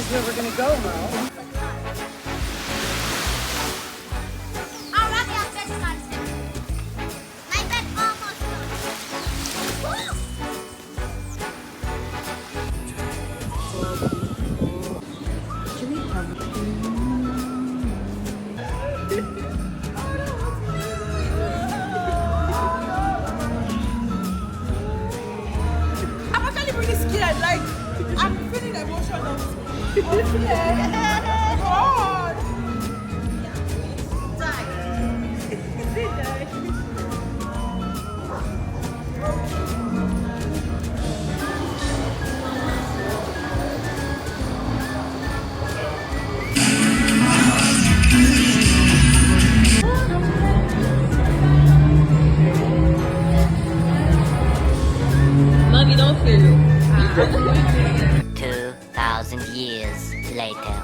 is where we're gonna go, Mo. I'm actually really scared. Like, I'm feeling emotional. God. Mommy, don't fail. 2,000 years later.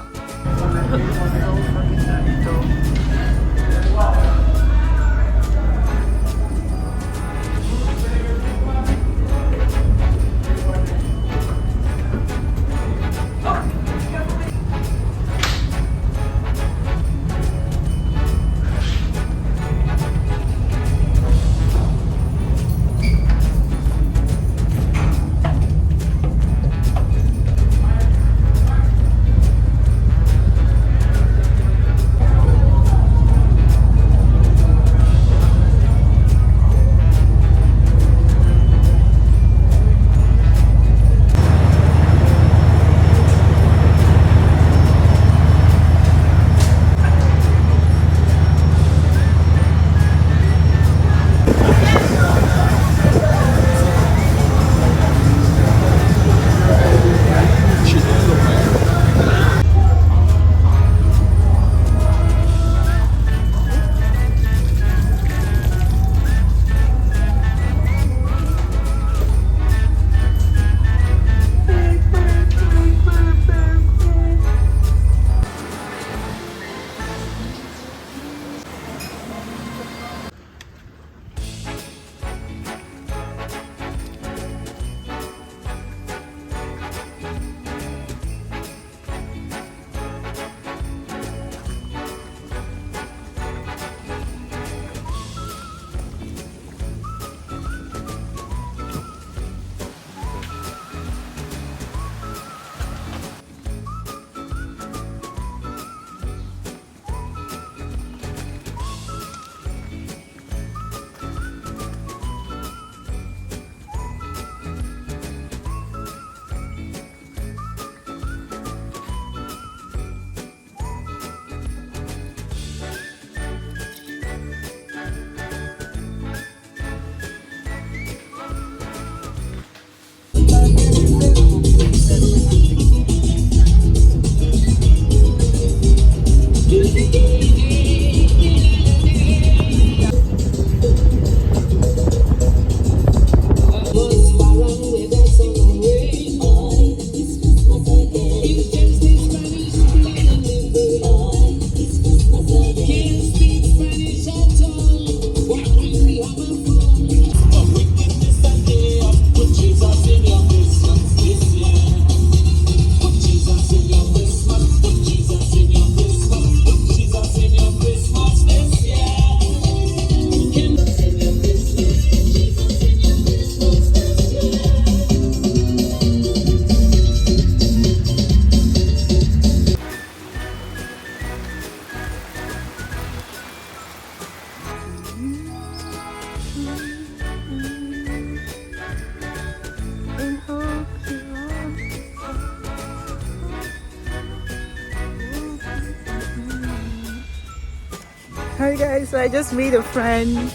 Hi guys, so I just made a friend.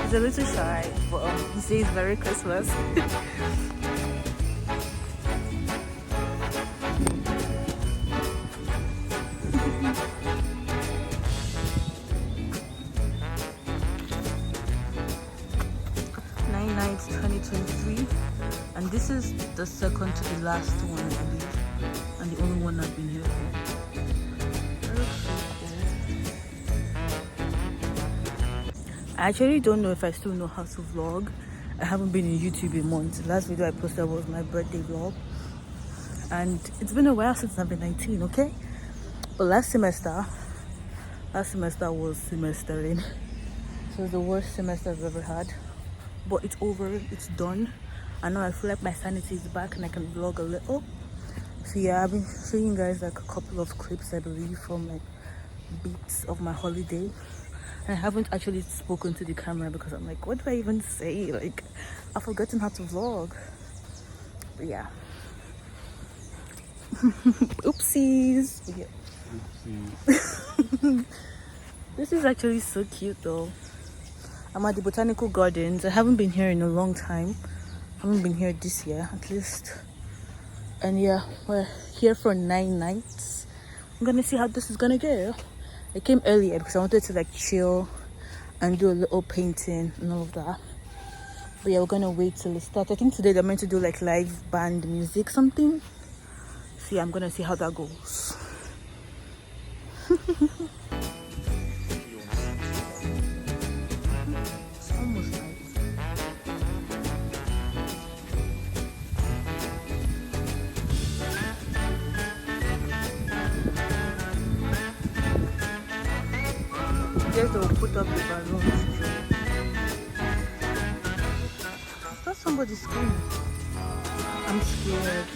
He's a little shy, but he says Merry Christmas. Nights 2023, and this is the second to the last one, I believe, and the only one I've been here for. That looks so cool. I actually don't know if I still know how to vlog. I haven't been in YouTube in months. The last video I posted was my birthday vlog. and it's been a while since I've been 19, okay? But last semester was semestering. So it's the worst semester I've ever had. But it's over, it's done. I know I feel like my sanity is back and I can vlog a little. So yeah, I've been showing you guys like a couple of clips, I believe, from like bits of my holiday. And I haven't actually spoken to the camera because I'm like, what do I even say? Like, I've forgotten how to vlog. But yeah. Oopsies. Yeah. Oopsies. This is actually so cute though. I'm at the botanical gardens. I haven't been here in a long time. I haven't been here this year at least. And yeah, we're here for 9 nights. I'm gonna see how this is gonna go. I came earlier because I wanted to like chill and do a little painting and all of that. But yeah, we're gonna wait till it starts. I think today they're meant to do like live band music something. So yeah, I'm gonna see how that goes. It's almost night. Yes, they'll put up the balloons too. I thought somebody's coming. I'm scared.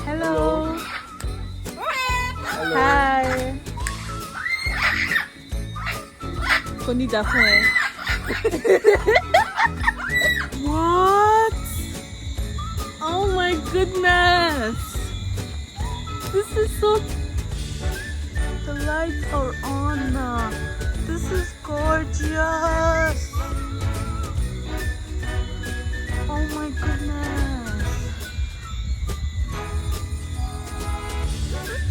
Hello. Hello. Hi. Konida phone. What? Oh my goodness. This is so... The lights are on now. This is gorgeous. Oh my goodness.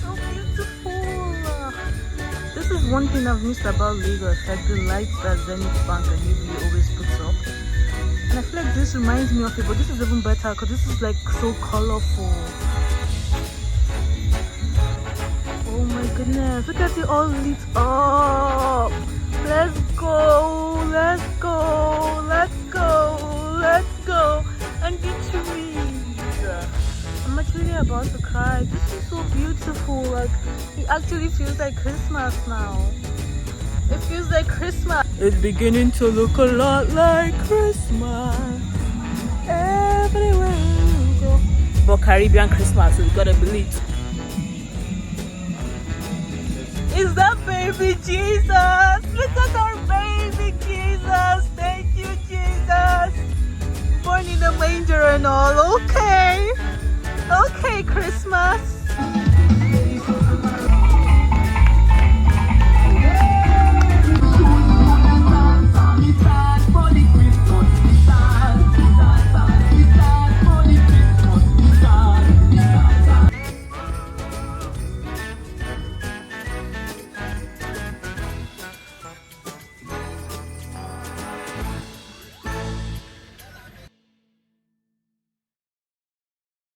So beautiful. This is one thing I've missed about Lagos, like the lights that Zenith Bank and UBA always puts up. And I feel like this reminds me of it, but this is even better because this is like so colorful. Oh my goodness, look at it all lit up. Let's go, let's go, let's go, let's go. And the trees. I'm actually about to cry. This is so beautiful. Like, it actually feels like Christmas now. It feels like Christmas. It's beginning to look a lot like Christmas everywhere you go. But Caribbean Christmas, so you gotta believe. Is that baby Jesus?